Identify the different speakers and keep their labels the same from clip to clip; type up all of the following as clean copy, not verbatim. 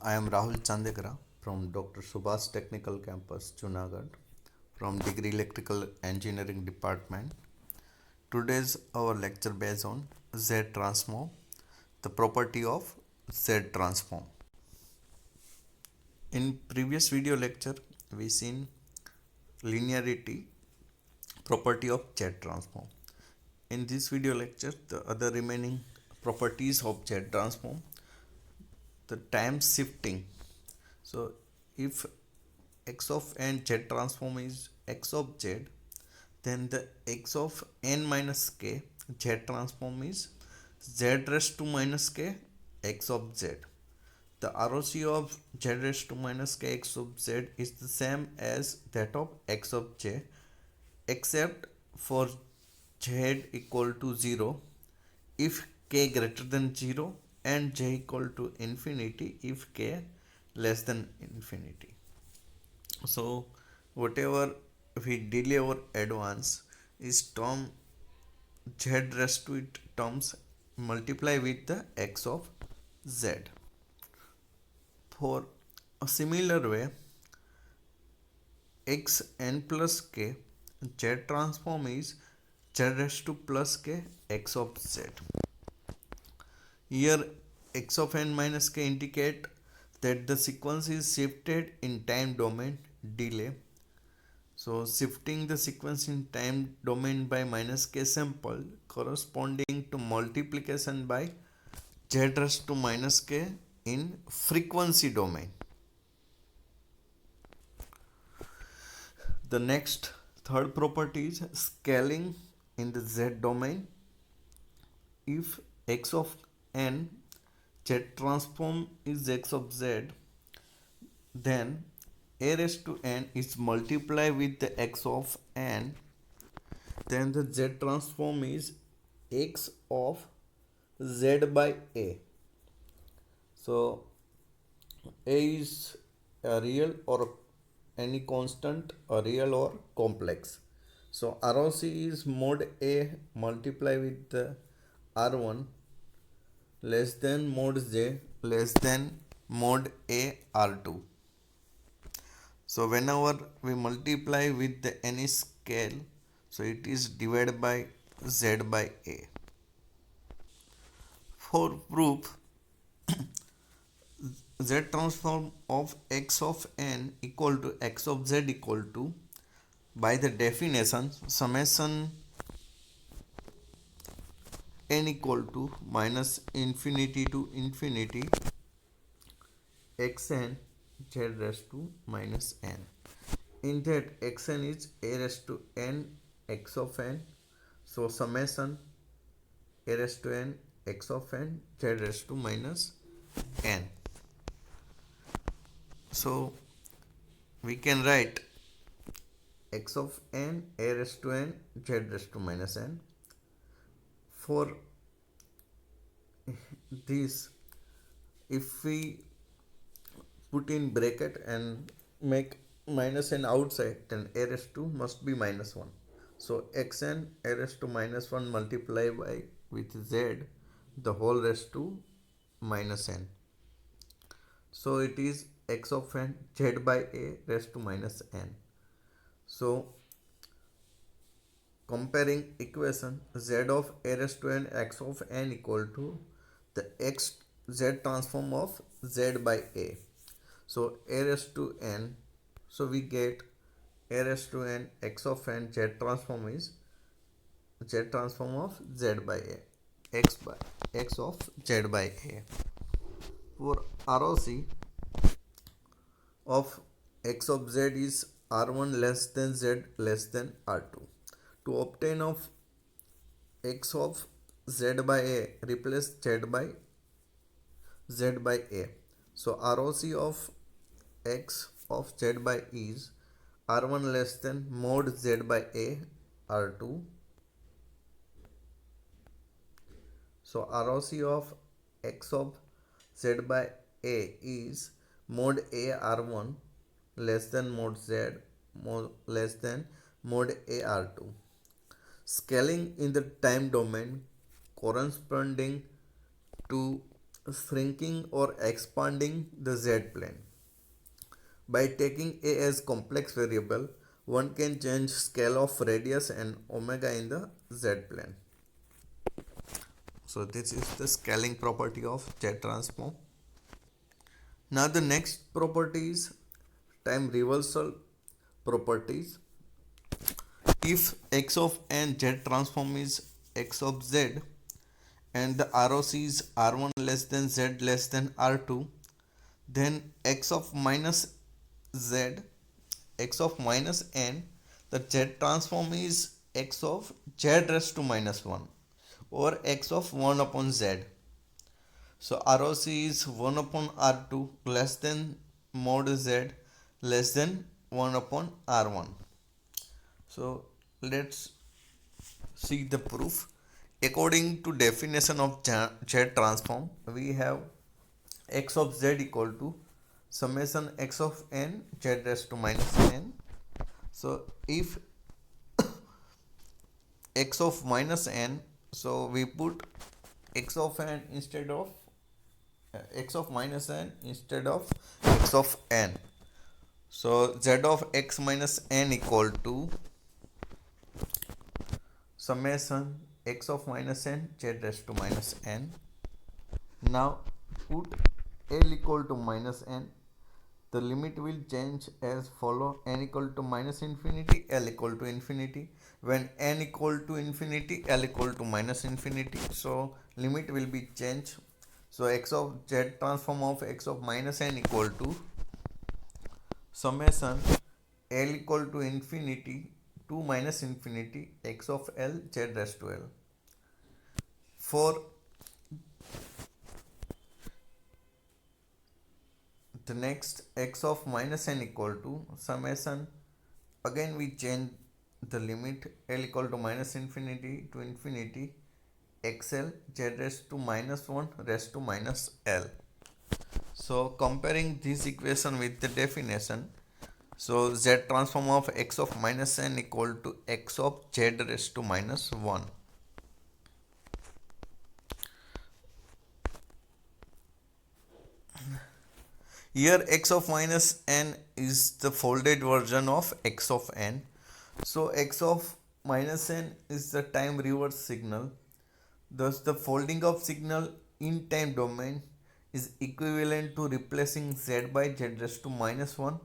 Speaker 1: I am Rahul Chandekara from Dr. Subhas Technical Campus, Junagadh, from Degree Electrical Engineering Department. Today's our lecture based on Z transform, the property of Z transform. In previous video lecture, we seen linearity property of Z transform. In this video lecture, the other remaining properties of Z transform, the time shifting. So if x of n z transform is x of z, then the x of n minus k z transform is z raised to minus k x of z. The ROC of z raised to minus k x of z is the same as that of x of j, except for z equal to 0 if k greater than 0 and j equal to infinity if k less than infinity. So whatever we delay or advance is term z raised to it terms multiply with the x of z. For a similar way, x n plus k z transform is z raised to plus k x of z. Here x of n minus k indicate that the sequence is shifted in time domain delay. So shifting the sequence in time domain by minus k sample corresponding to multiplication by z raised to minus k in frequency domain. The next third property is scaling in the z domain. If x of n z transform is x of z, then a raised to n is multiplied with the x of n, then the z transform is x of z by a. So a is a real or any constant, a real or complex. So ROC is mod a multiply with the R1 less than mod j less than mod a R2. So whenever we multiply with the any scale, so it is divided by z by a. For proof, z transform of x of n equal to x of z equal to, by the definition, summation n equal to minus infinity to infinity xn z raised to minus n. In that xn is a raised to n x of n, so summation a raised to n x of n z raised to minus n. So we can write x of n a raised to n z raised to minus n. For this, if we put in bracket and make minus n outside, then a raised to must be minus 1. So xn a raised to minus 1 multiply by with z the whole raised to minus n. So it is x of n z by a raised to minus n. So comparing equation, z of a raised to n x of n equal to the x z transform of z by a. So a raised to n, so we get a raised to n x of n z transform is z transform of z by a, x of z by a. For ROC of x of z is R1 less than z less than R2. To obtain of x of z by a, replace z by a. So ROC of x of z by is R1 less than mod z by a R2. So ROC of x of z by a is mod a R1 less than mod z less than mod a R2. Scaling in the time domain corresponding to shrinking or expanding the z plane. By taking a as complex variable, one can change scale of radius and omega in the z plane. So this is the scaling property of Z transform. Now the next property is time reversal properties. If x of n Z transform is x of z and the ROC is R1 less than Z less than R2, then x of minus z, x of minus n, the Z transform is x of z raised to minus 1 or x of 1 upon z. So ROC is 1 upon R2 less than mod z less than 1 upon R1. So let's see the proof. According to definition of Z transform, we have x of z equal to summation x of n z raised to minus n. So if x of minus n, so we put x of n instead of x of minus n instead of x of n. So z of x minus n equal to summation x of minus n z raised to minus n. Now put L equal to minus n. The limit will change as follow: n equal to minus infinity, L equal to infinity. When n equal to infinity, L equal to minus infinity, so limit will be changed. So x of z transform of x of minus n equal to summation L equal to infinity to minus infinity x of L z raised to L. For the next x of minus n equal to summation, again we change the limit L equal to minus infinity to infinity xl z raised to minus 1 raised to minus L. So comparing this equation with the definition, so z transform of x of minus n equal to x of z raised to minus 1. Here x of minus n is the folded version of x of n. So x of minus n is the time reverse signal. Thus the folding of signal in time domain is equivalent to replacing z by z raised to minus 1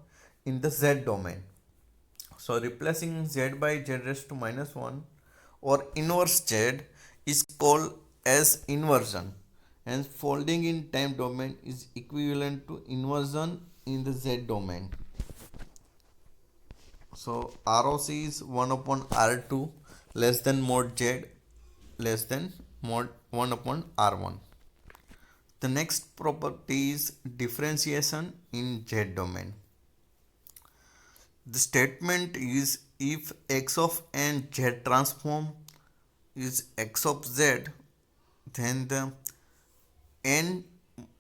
Speaker 1: in the z domain. So replacing z by z raised to minus 1 or inverse z is called as inversion, and folding in time domain is equivalent to inversion in the z domain. So ROC is 1 upon R2 less than mod z less than mod 1 upon R1. The next property is differentiation in z domain. The statement is if x of n z transform is x of z, then the n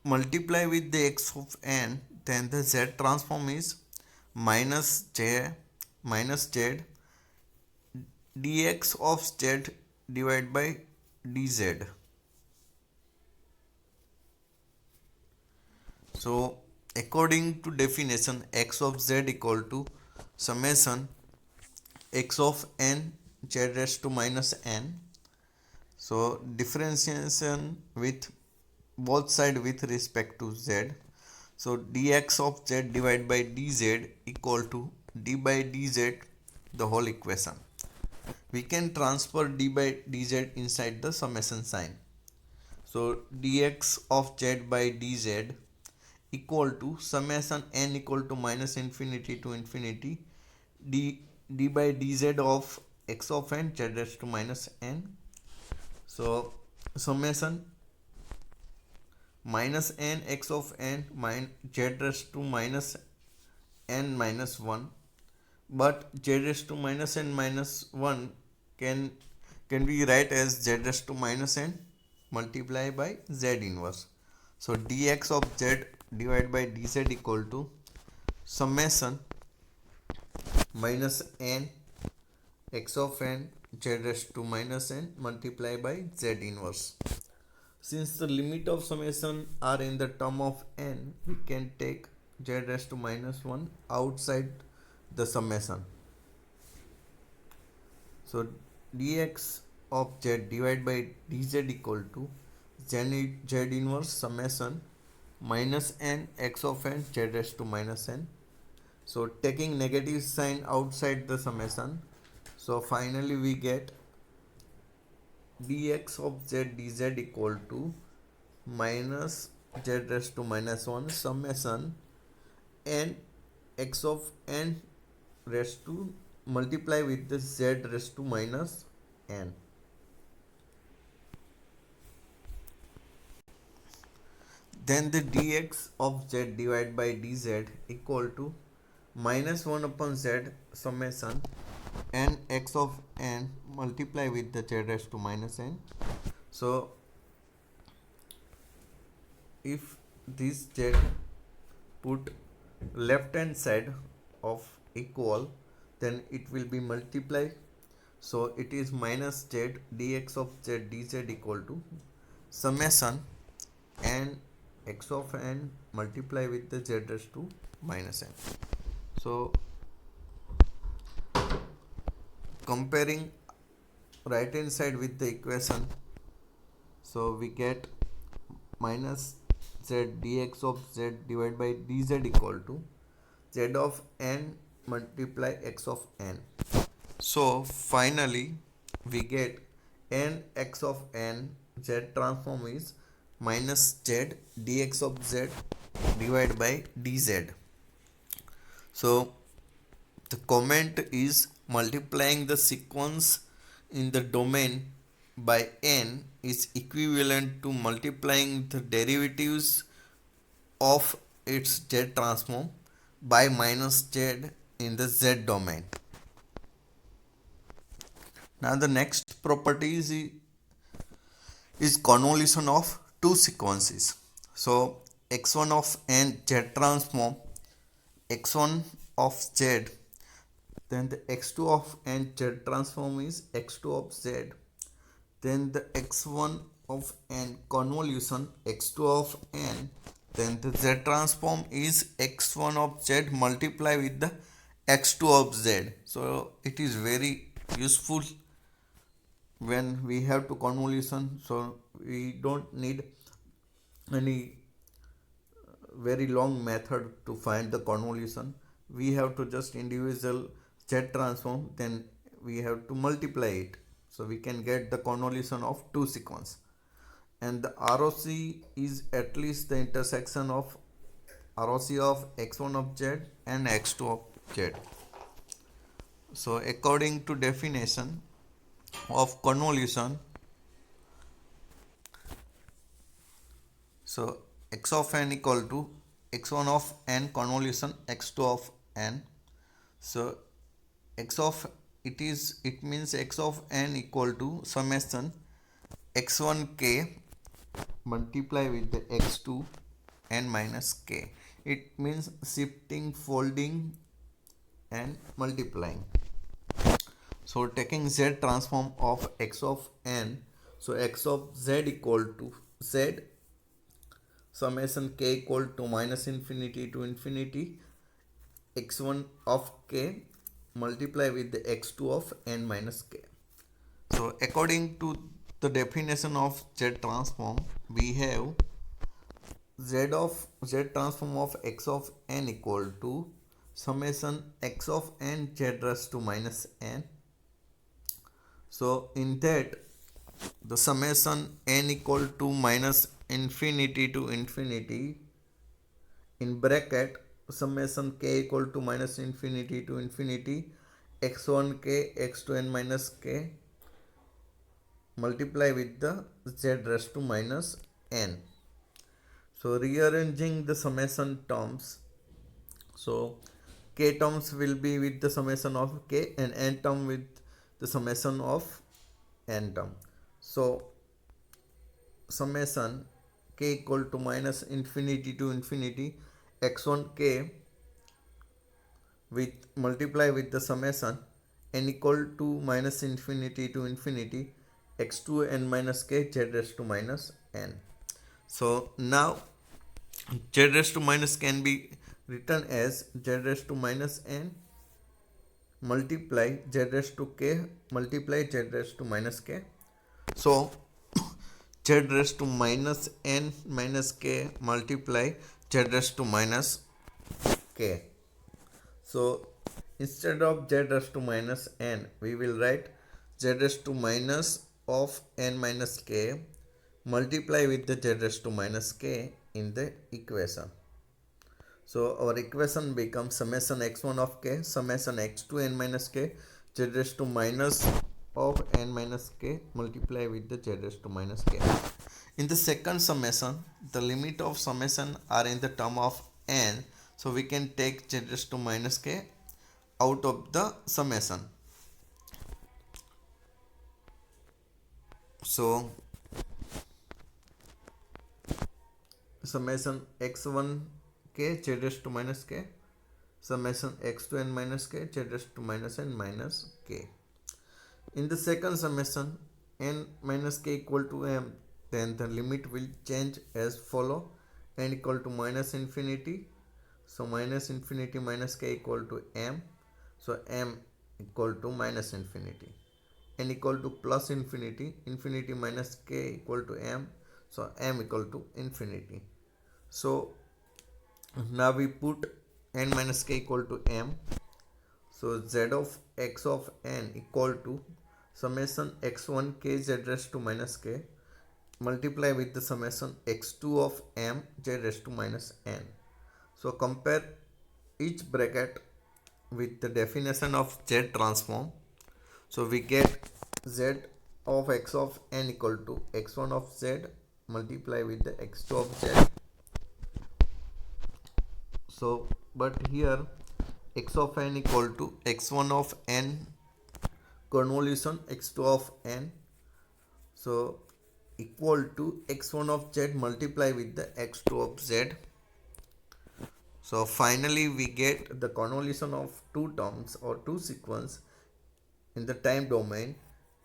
Speaker 1: multiply with the x of n, then the z transform is minus z dx of z divided by dz. So according to definition, x of z equal to summation x of n z raised to minus n. So differentiation with both side with respect to z. So dx of z divided by dz equal to d by dz, the whole equation. We can transfer d by dz inside the summation sign. So dx of z by dz equal to summation n equal to minus infinity to infinity d by dz of x of n z raised to minus n. So summation minus n x of n z raised to minus n minus 1, but z raised to minus n minus 1 can be write as z raised to minus n multiply by z inverse. So dx of z divided by dz equal to summation minus n x of n z raised to minus n multiply by z inverse. Since the limit of summation are in the term of n, we can take z raised to minus 1 outside the summation. So dx of z divided by dz equal to z inverse summation minus n x of n z raised to minus n. So taking negative sign outside the summation, so finally we get dx of z dz equal to minus z raised to minus 1 summation n x of n raised to multiply with the z raised to minus n. Then the dx of z divided by dz equal to minus 1 upon z summation n x of n multiply with the z raised to minus n. So if this z put left hand side of equal, then it will be multiply. So it is minus z dx of z dz equal to summation n x of n multiply with the z raised to minus n. So comparing right hand side with the equation, so we get minus z dx of z divided by dz equal to z of n multiply x of n. So finally we get n x of n z transform is minus z dx of z divided by dz. So the comment is multiplying the sequence in the domain by n is equivalent to multiplying the derivatives of its z transform by minus z in the z domain. Now the next property is convolution of two sequences. So x1 of n z transform x1 of z, then the x2 of n z transform is x2 of z, then the x1 of n convolution x2 of n, then the z transform is x1 of z multiply with the x2 of z. So it is very useful when we have to convolution, so we don't need any very long method to find the convolution. We have to just individual z transform, then we have to multiply it, so we can get the convolution of two sequence. And the ROC is at least the intersection of ROC of x1 of z and x2 of z. So according to definition of convolution, so x of n equal to x1 of n convolution x2 of n. So x of it means x of n equal to summation x1k multiply with the x2 n minus k. It means shifting, folding and multiplying. So taking z transform of x of n, so x of z equal to z summation k equal to minus infinity to infinity x1 of k multiply with the x2 of n minus k. So according to the definition of z transform, we have z transform of x of n equal to summation x of n z raised to minus n. So in that the summation n equal to minus infinity to infinity in bracket summation k equal to minus infinity to infinity x1k x2n minus k multiply with the z raised to minus n. So rearranging the summation terms, so k terms will be with the summation of k and n term with the summation of n term. So summation k equal to minus infinity to infinity x1k with multiply with the summation n equal to minus infinity to infinity x2 n minus k z raised to minus n. So now z raised to minus can be written as z raised to minus n multiply z raised to k multiply z raised to minus k. So z raised to minus n minus k multiply z raised to minus k. So instead of z raised to minus n, we will write z raised to minus of n minus k multiply with the z raised to minus k in the equation. So our equation becomes summation x1 of k summation x2 n minus k z raised to minus of n minus k multiply with the z raised to minus k. In the second summation, the limit of summation are in the term of n, so we can take z raised to minus k out of the summation. So summation x1 k z raised to minus k summation x2 n minus k z raised to minus n minus k. In the second summation, n minus k equal to m, then the limit will change as follow: n equal to minus infinity, so minus infinity minus k equal to m, so m equal to minus infinity. N equal to plus infinity, infinity minus k equal to m, so m equal to infinity. So now we put n minus k equal to m, so z of x of n equal to summation x1 k z raised to minus k multiply with the summation x2 of m z raised to minus n. So compare each bracket with the definition of z transform. So we get z of x of n equal to x1 of z multiply with the x2 of z. So but here x of n equal to x1 of n convolution x2 of n, so equal to x1 of z multiply with the x2 of z. So finally we get the convolution of two terms or two sequence in the time domain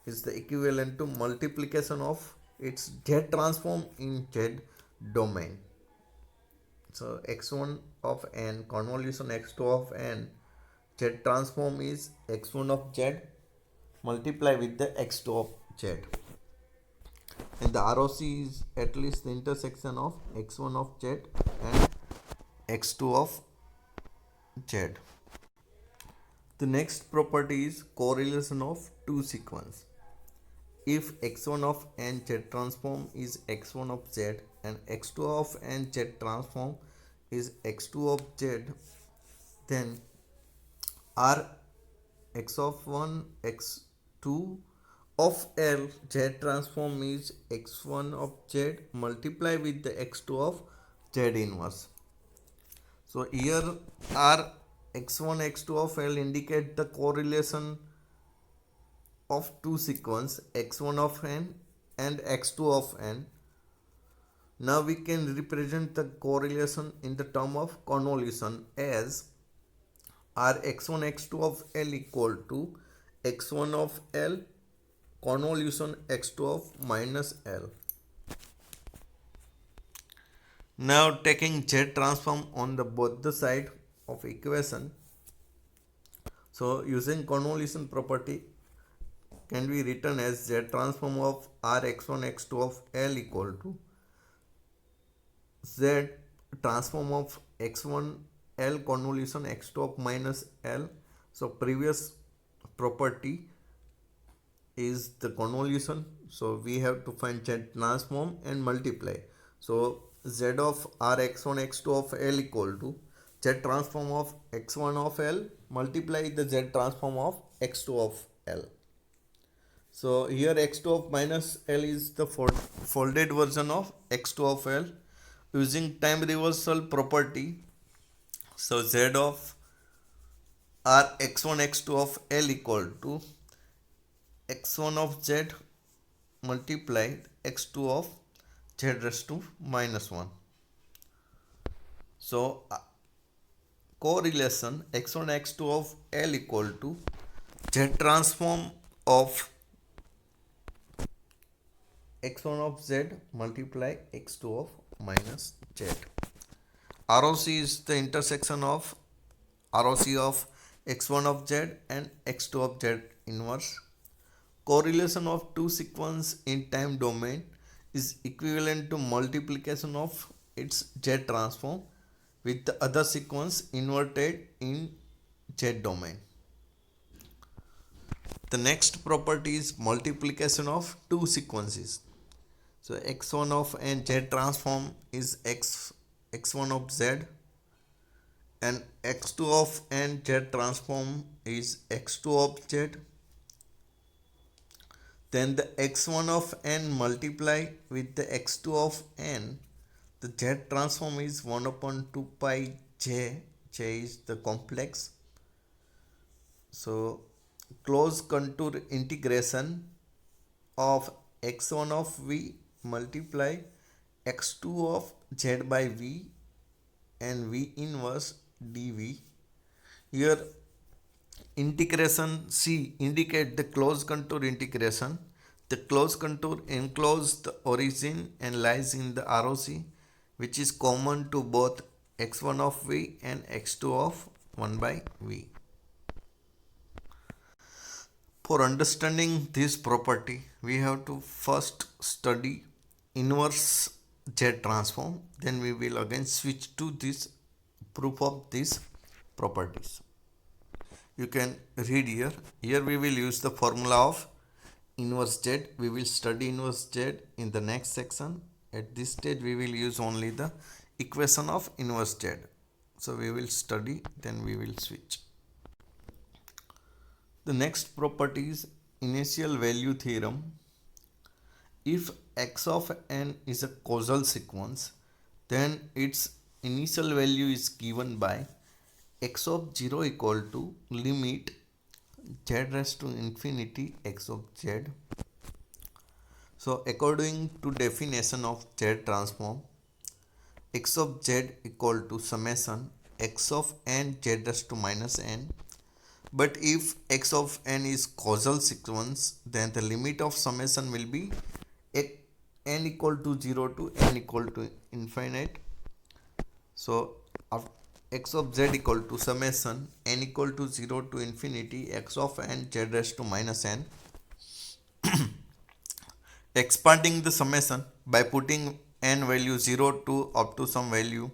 Speaker 1: is the equivalent to multiplication of its z transform in z domain. So x1 of n convolution x2 of n z transform is x1 of z multiply with the x2 of z, and the ROC is at least the intersection of x1 of z and x2 of z. The next property is correlation of two sequence. If x1 of n z transform is x1 of z and x2 of n z transform is x2 of z, then R x of 1 x2 of L z transform is x1 of z multiply with the x2 of z inverse. So here R x1 x2 of L indicate the correlation of two sequence x1 of n and x2 of n. Now we can represent the correlation in the term of convolution as R x1 x2 of L equal to x1 of L convolution x2 of minus L. Now taking z transform on the both the side of equation, so using convolution property can be written as z transform of R x1 x2 of L equal to z transform of x1 L convolution x2 of minus L. So previous property is the convolution, so we have to find z transform and multiply. So z of R x1 x2 of L equal to z transform of x1 of L multiply the z transform of x2 of L. So here x2 of minus L is the folded version of x2 of L. Using time reversal property, so z of R x1 x2 of L equal to x1 of z multiplied x2 of z raised to minus 1. So correlation x1 x2 of L equal to z transform of x1 of z multiply x2 of minus z. ROC is the intersection of ROC of x1 of z and x2 of z inverse. Correlation of two sequence in time domain is equivalent to multiplication of its z transform with the other sequence inverted in z domain. The next property is multiplication of two sequences. So x1 of n z transform is x1 of z and x2 of n z transform is x2 of z. Then the x1 of n multiply with the x2 of n, the z transform is 1 upon 2 pi j, j is the complex. So closed contour integration of x1 of v multiply x2 of z by v and v inverse dv. Here integration C indicate the closed contour integration. The closed contour encloses the origin and lies in the ROC, which is common to both x1 of v and x2 of 1 by v. For understanding this property, we have to first study inverse Z transform. Then we will again switch to this proof of these properties. You can read here. Here we will use the formula of inverse Z. We will study inverse Z in the next section. At this stage we will use only the equation of inverse Z. So we will study, then we will switch. The next property is initial value theorem. If x of n is a causal sequence, then its initial value is given by x of 0 equal to limit z raised to infinity x of z. So according to definition of z transform, x of z equal to summation x of n z raised to minus n. But if x of n is causal sequence, then the limit of summation will be n equal to 0 to n equal to infinite. So x of z equal to summation n equal to 0 to infinity x of n z raised to minus n. Expanding the summation by putting n value 0 to up to some value.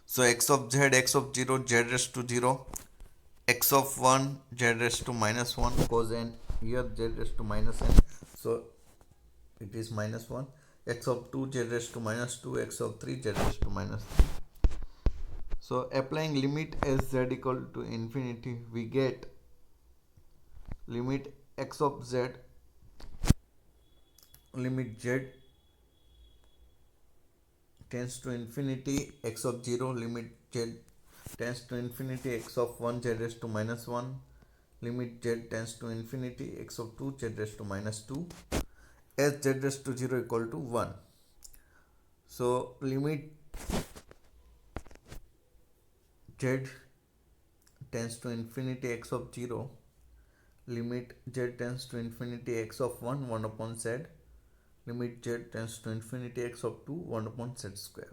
Speaker 1: So x of 0 z raised to 0, x of 1 z raised to minus 1, cos n here z raised to minus n, so it is minus 1, x of 2 z raised to minus 2, x of 3 z raised to minus 3. So applying limit as z equal to infinity, we get limit x of z, limit z tends to infinity x of 0, limit z tends to infinity x of 1 z raised to minus 1, limit z tends to infinity x of 2 z raised to minus 2, as z raised to 0 equal to 1. So limit z tends to infinity x of 0, limit z tends to infinity x of 1 1 upon z, limit z tends to infinity x of 2 1 upon z square.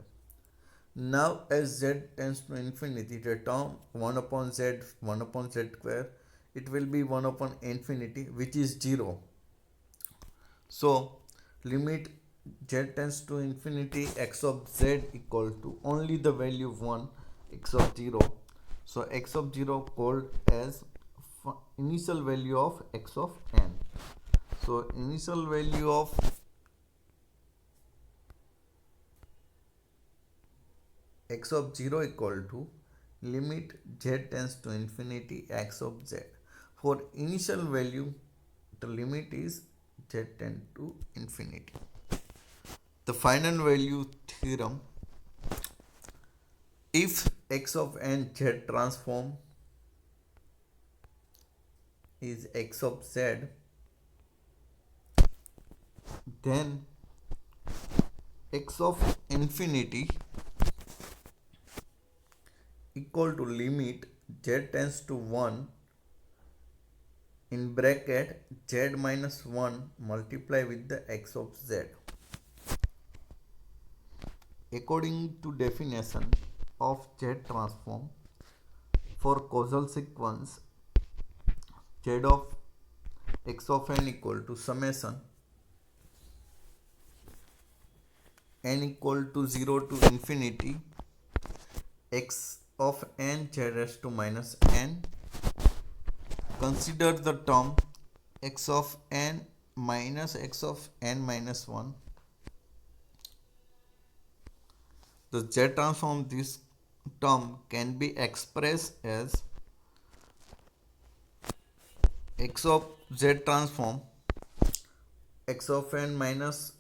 Speaker 1: Now as z tends to infinity, the term 1 upon z square, it will be 1 upon infinity, which is 0. So limit z tends to infinity x of z equal to only the value of 1, x of 0. So x of 0 called as initial value of x of n. So initial value of x of 0 equal to limit z tends to infinity x of z. For initial value, the limit is z tends to infinity. The final value theorem, if x of n z transform is x of z, then x of infinity equal to limit z tends to 1 in bracket z minus 1 multiply with the x of z. according to definition of Z transform for causal sequence Z of x of n equal to summation n equal to 0 to infinity x of n z raised to minus n. Consider the term x of n minus x of n minus 1. The z transform this term can be expressed as x of z transform x of n minus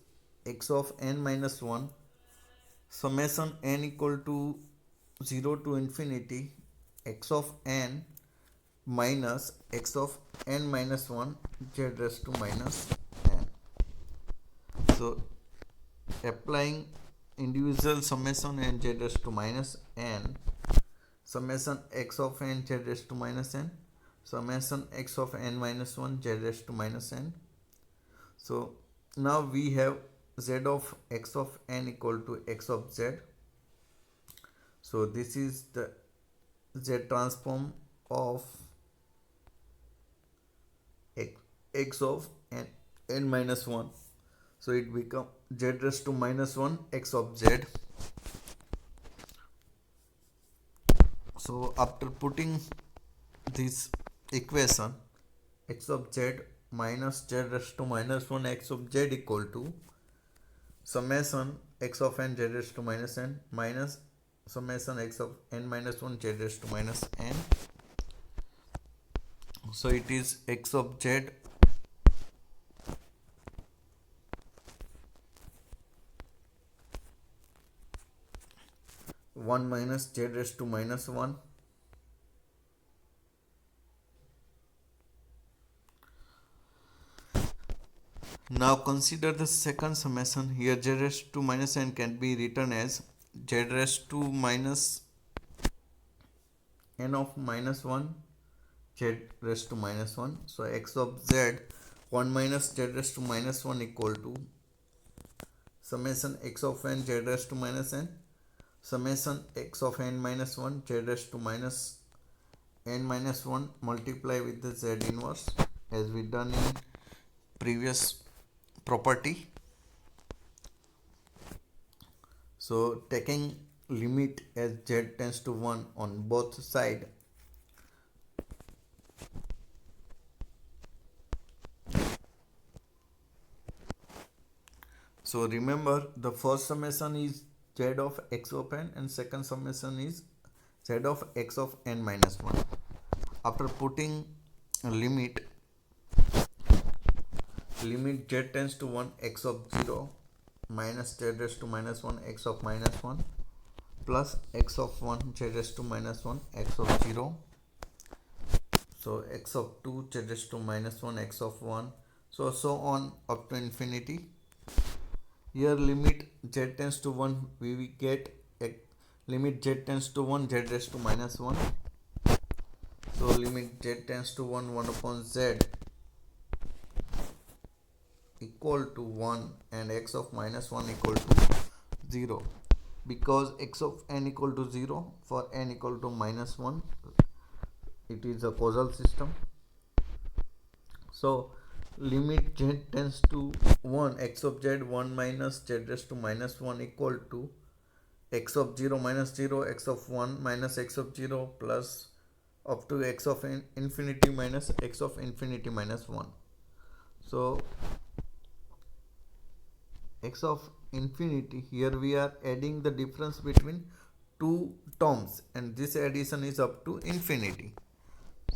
Speaker 1: x of n minus 1 summation n equal to 0 to infinity x of n minus x of n minus 1 z raised to minus n. So applying individual summation n z raised to minus n, summation x of n z raised to minus n, summation x of n minus 1 z raised to minus n. So now we have z of x of n equal to x of z. So this is the z transform of x of n minus 1. So it becomes z raised to minus 1 x of z. So after putting this equation x of z minus z raised to minus 1 x of z equal to summation x of n z raised to minus n minus summation x of n minus 1 z raised to minus n. So it is x of z one minus z raised to minus 1 Now consider the second summation. Here z raised to minus n can be written as z raised to minus n of minus 1 z raised to minus 1. So x of z 1 minus z raised to minus 1 equal to summation x of n z raised to minus n summation x of n minus 1 z raised to minus n minus 1 multiply with the z inverse as we done in previous property. So taking limit as z tends to 1 on both sides, so remember the first summation is z of x of n and second summation is z of x of n minus 1. After putting a limit z tends to 1 x of 0 minus z raised to minus 1 x of minus 1 plus x of 1 z raised to minus 1 x of 0. So x of 2 z raised to minus 1 x of 1, so on up to infinity. Here limit z tends to 1 we will get a limit z tends to 1 z raised to minus 1. So limit z tends to 1 upon z equal to 1 and x of minus 1 equal to 0, because x of n equal to 0 for n equal to minus 1 it is a causal system. So limit z tends to 1 x of z 1 minus z raised to minus 1 equal to x of 0 minus 0 x of 1 minus x of 0 plus up to x of infinity minus x of infinity minus 1. So x of infinity, here we are adding the difference between two terms and this addition is up to infinity.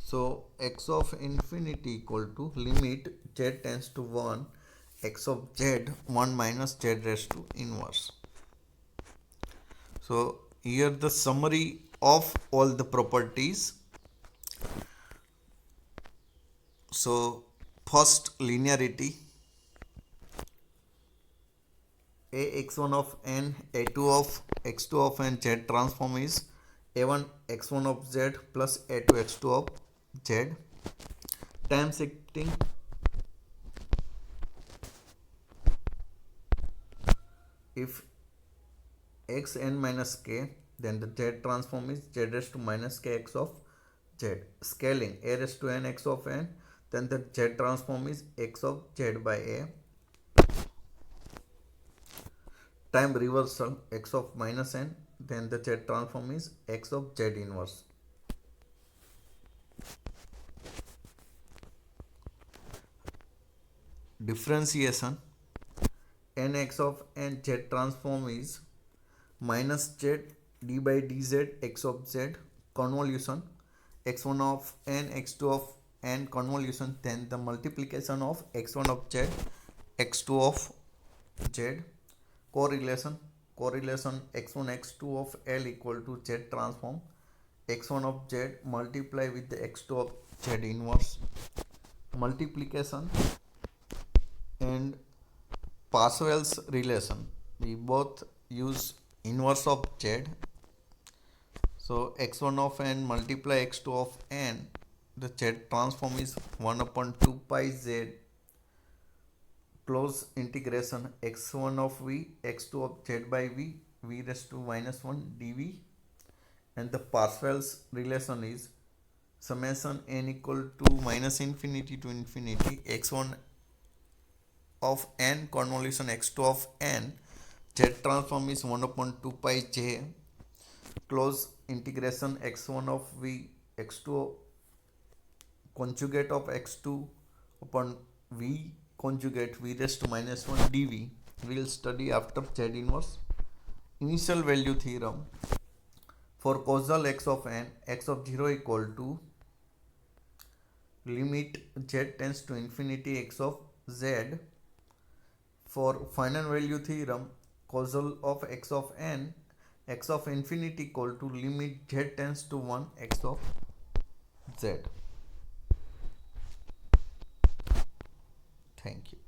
Speaker 1: So x of infinity equal to limit z tends to 1 x of z 1 minus z raised to inverse. So here the summary of all the properties. So first, linearity. Ax1 of n, a2 of x2 of n z transform is a1 x1 of z plus a2 x2 of z. Time shifting if x n minus k, then the z transform is z raised to minus k x of z. Scaling a raised to n x of n, then the z transform is x of z by a. Time reversal x of minus n, then the z transform is x of z inverse. Differentiation nx of n z transform is minus z d by dz x of z convolution x1 of n x2 of n convolution, then the multiplication of x1 of z x2 of z. Correlation x1 x2 of L equal to z transform x1 of z multiply with the x2 of z inverse. Multiplication and Parseval's relation, we both use inverse of z. So x1 of n multiply x2 of n, the z transform is 1 upon 2 pi z close integration x1 of v x2 of z by v raised to minus 1 dv, and the Parseval's relation is summation n equal to minus infinity to infinity x1 of n convolution x2 of n, z transform is 1 upon 2 pi j close integration x1 of v x2 conjugate of x2 upon v conjugate v raised to minus 1 dv. We will study after z inverse. Initial value theorem for causal x of n, x of 0 equal to limit z tends to infinity x of z. For final value theorem, causal of x of n, x of infinity equal to limit z tends to 1 x of z. Thank you.